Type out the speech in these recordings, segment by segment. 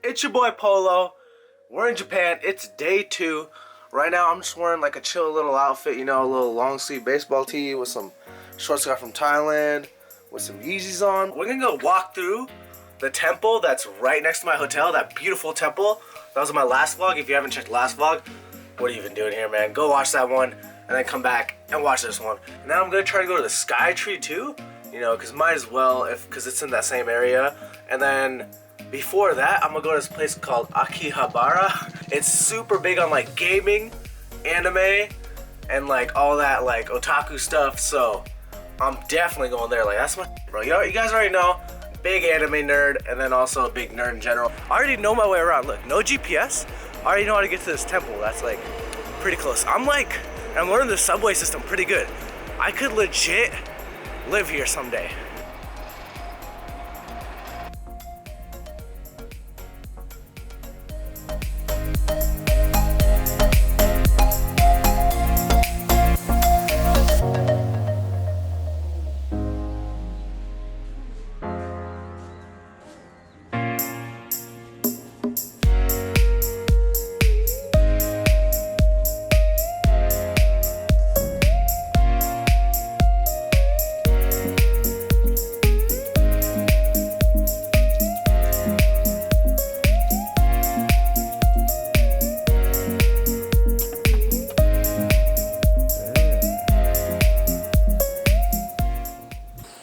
It's your boy Polo. We're in Japan. It's day 2. Right now I'm just wearing like a chill little outfit, you know, a little long sleeve baseball tee with some shorts I got from Thailand with some Yeezys on. We're gonna go walk through the temple that's right next to my hotel, that beautiful temple. That was my last vlog. If you haven't checked the last vlog, what are you even doing here, man? Go watch that one and then come back and watch this one. And now I'm gonna try to go to the Skytree too, you know, because might as well, because it's in that same area. And then before that, I'm gonna go to this place called Akihabara. It's super big on like gaming, anime, and like all that like otaku stuff. So I'm definitely going there. Like that's my bro. You guys already know, big anime nerd, and then also a big nerd in general. I already know my way around. Look, no GPS. I already know how to get to this temple. That's like pretty close. I'm learning the subway system pretty good. I could legit live here someday.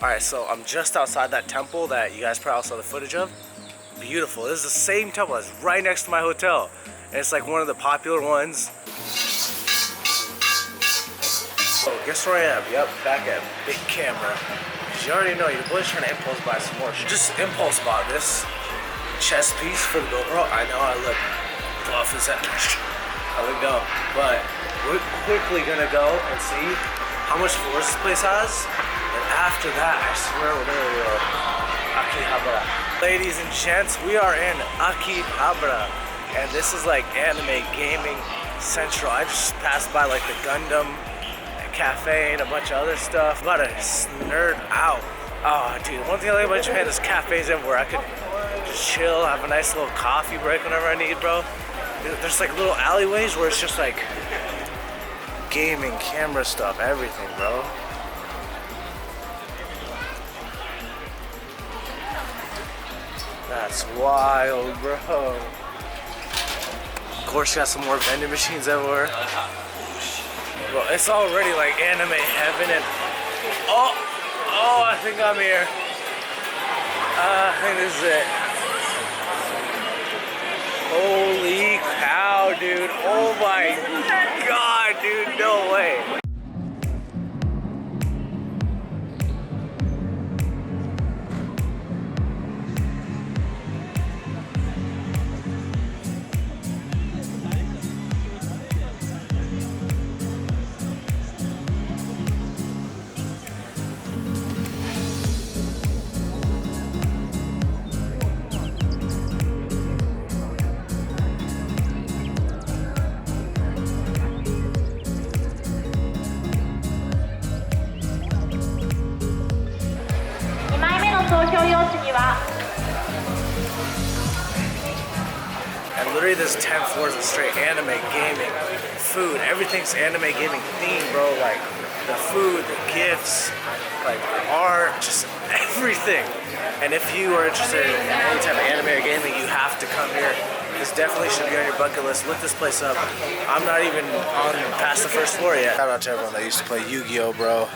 Alright, so I'm just outside that temple that you guys probably saw the footage of. Beautiful. This is the same temple that's right next to my hotel. And it's like one of the popular ones. Oh, guess where I am? Yep, back at big camera. You already know, your boy's trying to impulse buy some more shit. Just impulse bought this chest piece for the GoPro. I know I look buff as that. I look dumb. But we're quickly gonna go and see how much floors this place has. And after that, I swear we're gonna go Akihabara. Ladies and gents, we are in Akihabara. And this is like anime gaming central. I just passed by like the Gundam cafe and a bunch of other stuff. I'm about to nerd out. Oh dude, one thing I like about Japan is cafes everywhere. I could just chill, have a nice little coffee break whenever I need, bro. There's like little alleyways where it's just like gaming, camera stuff, everything, bro. That's wild, bro. Of course, you got some more vending machines everywhere. Bro, it's already like anime heaven and... Oh, I think I'm here. I think this is it. Holy cow, dude. Oh my god, dude. No way. And literally this 10 floors of straight anime, gaming, food, everything's anime gaming themed, bro. Like the food, the gifts, like the art, just everything. And if you are interested in any type of anime or gaming, you have to come here. This definitely should be on your bucket list. Look this place up. I'm not even on past the first floor yet. Shout out to everyone that used to play Yu-Gi-Oh, bro.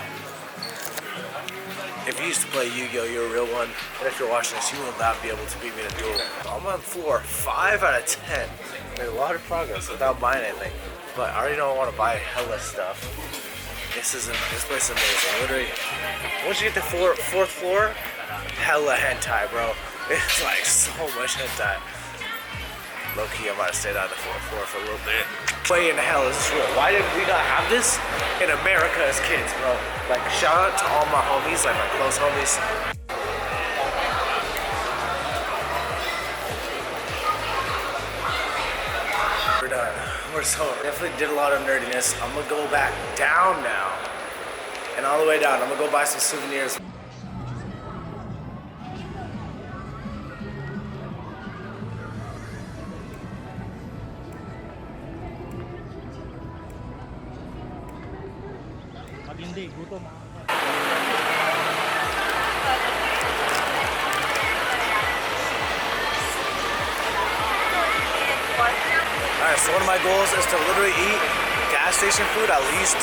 If you used to play Yu-Gi-Oh, you're a real one. And if you're watching this, you will not be able to beat me in a duel. I'm on floor 5 out of 10. Made a lot of progress without buying anything. But I already know I want to buy hella stuff. This place is amazing. Literally, once you get to fourth floor, hella hentai, bro. It's like so much hentai. Low-key, I might have stayed on the 4th floor for a little bit. Way in the hell is this real? Why did we not have this in America as kids, bro? Like, shout out to all my homies, like my close homies. We're done. We're so definitely did a lot of nerdiness. I'm gonna go back down now. And all the way down, I'm gonna go buy some souvenirs. Alright, so one of my goals is to literally eat gas station food at least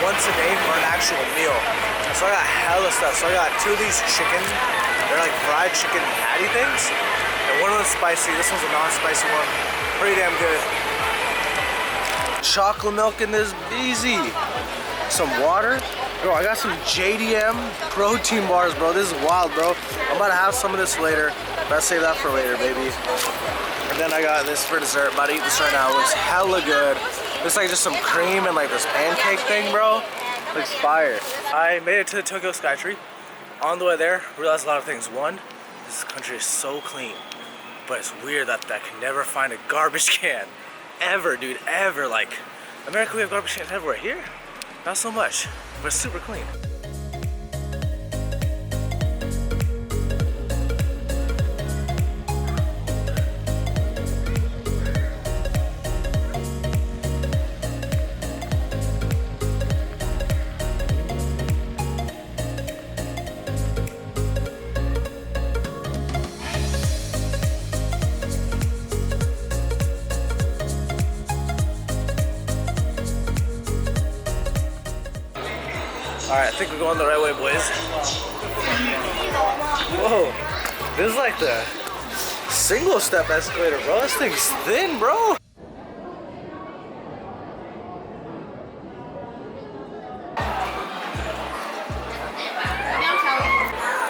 once a day for an actual meal. So I got hella stuff. So I got 2 of these chicken, they're like fried chicken patty things. And one of them's spicy, this one's a non-spicy one. Pretty damn good. Chocolate milk in this, easy. Some water. Bro, I got some JDM protein bars, bro. This is wild, bro. I'm about to have some of this later. But I'll save that for later, baby. And then I got this for dessert. About to eat this right now. It looks hella good. Looks like just some cream and like this pancake thing, bro. Looks fire. I made it to the Tokyo Skytree. On the way there, realized a lot of things. One, this country is so clean. But it's weird that I can never find a garbage can. Ever, dude, ever. Like, America, we have garbage cans everywhere. Here, not so much, but it's super clean. Alright, I think we're going the right way, boys. Whoa, this is like the single step escalator, bro. This thing's thin, bro.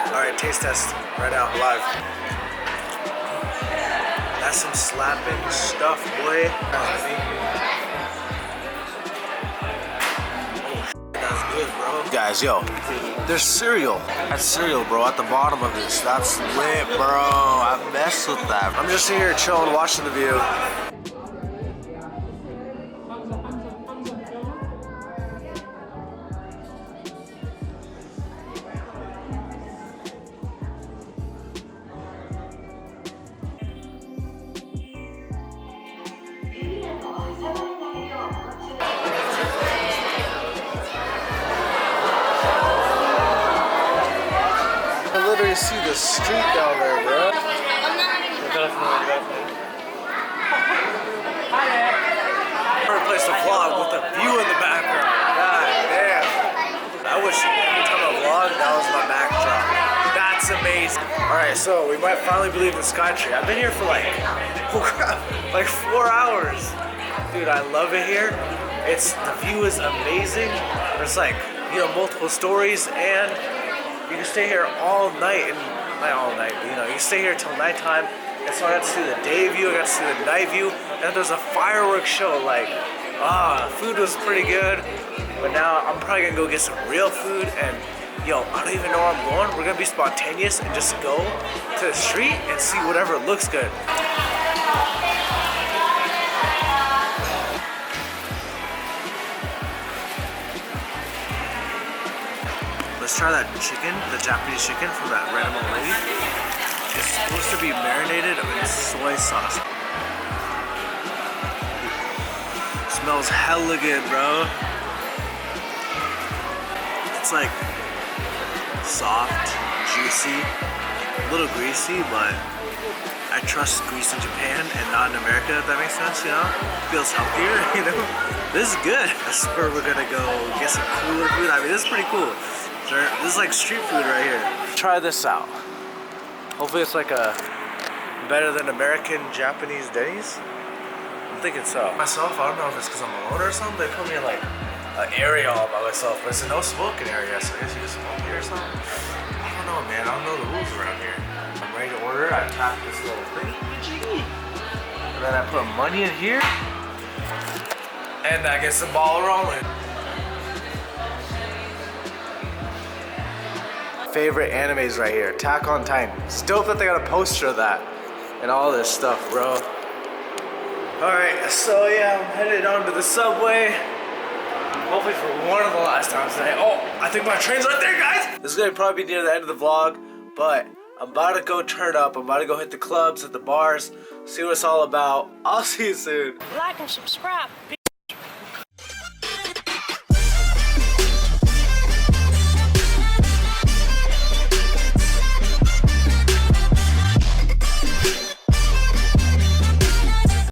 Alright, taste test right now, live. That's some slapping stuff, boy. Good, bro. Guys, yo, there's cereal. That's cereal, bro, at the bottom of this. That's lit, bro. I messed with that. I'm just here chilling, watching the view. See the street down there, bro. Perfect place to vlog with the view in the background. God damn. I wish every time I vlog, that was my backdrop. That's amazing. Alright, so we might finally believe in Skytree. I've been here for like 4 hours. Dude, I love it here. The view is amazing. There's like, you know, multiple stories, and you can stay here all night, and not all night, but you know, you can stay here till nighttime. And so I got to see the day view, I got to see the night view, and there's a fireworks show. Like, food was pretty good, but now I'm probably gonna go get some real food. And yo, I don't even know where I'm going. We're gonna be spontaneous and just go to the street and see whatever looks good. Let's try that chicken, the Japanese chicken from that random old lady. It's supposed to be marinated in soy sauce. Smells hella good, bro. It's like soft, juicy, a little greasy, but I trust grease in Japan and not in America, if that makes sense, you know? Feels healthier, you know? This is good. That's where we're gonna go get some cooler food. I mean, this is pretty cool. This is like street food right here. Try this out. Hopefully it's like a better than American Japanese Denny's. I'm thinking so. Myself, I don't know if it's because I'm alone or something. They put me in like an area all by myself, but it's a no smoking area, so I guess you can smoke here or something. I don't know, man. I don't know the rules around here. I'm ready to order. I tap this little thing, and then I put money in here, and I get the ball rolling. Favorite animes right here, Attack on Titan. It's dope that they got a poster of that and all this stuff, bro. Alright, so yeah, I'm headed on to the subway. Hopefully for one of the last times today. Oh, I think my train's right there, guys! This is gonna probably be near the end of the vlog, but I'm about to go turn up. I'm about to go hit the clubs, hit the bars, see what it's all about. I'll see you soon. Like and subscribe. Peace.